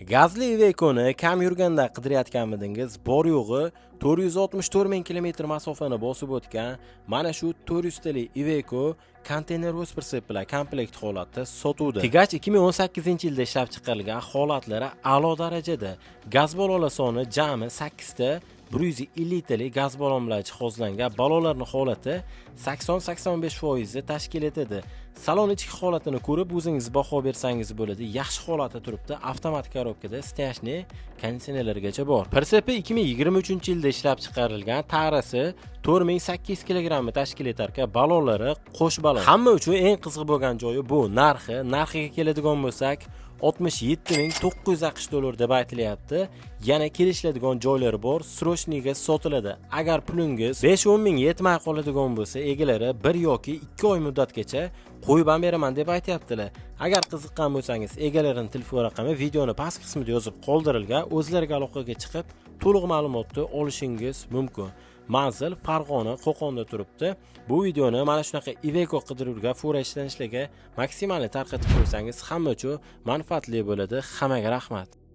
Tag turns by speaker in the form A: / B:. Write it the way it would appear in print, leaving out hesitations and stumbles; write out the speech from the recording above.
A: Gazli Iveco'ni kam yurganda qidirayotganmidingiz, bor yo'g'i 464 ming kilometr masofani bosib o'tgan mana shu 400 tali Iveco konteyner o'z pritsep bilan komplekt holatda sotuvda. Tigach 2018-yilda ishlab chiqarilgan, holatlari a'lo darajada. Gaz balolar soni jami 8 ta 150 talik gaz balon bilan jihozlangan balolarning holati 80-85% tashkil etadi. Salon ichki holatini ko'rib o'zingiz baho bersangiz bo'ladi. Yaxshi holatda turibdi. Avtomatik korobkada stashni konditsionerlargacha bor. Pritsepi 2023-yilda ishlab chiqarilgan, tarasi 4800 kg tashkil etar ekan, balonlari qo'sh balon. Hamma uchun eng qiziq bo'lgan joyi bu narxi. Narxiga keladigan bo'lsak, 67.900 AQSh dollar deb aytilyapti. Yana kelishiladigan joylari bor, srochniga sotiladi. Agar pulingiz 5-10 ming yetmay qoladigan bo'lsa, egalari 1 yoki 2 oy muddatgacha qo'yib ham beraman deb aytayaptilar. Agar qiziqqan bo'lsangiz, egalarining telefon raqami videoni past qismida yozib qoldirilgan, o'zlariga aloqaga chiqib, to'liq ma'lumotni olishingiz mumkin. Manzil Farg'ona, Qo'qonda turibdi. Bu videoni mana shunaqa Iveco qidiruvga, fura ishlanishlarga maksimal tarqatib qo'ysangiz, hamma uchun manfaatli bo'ladi. Hammaga rahmat.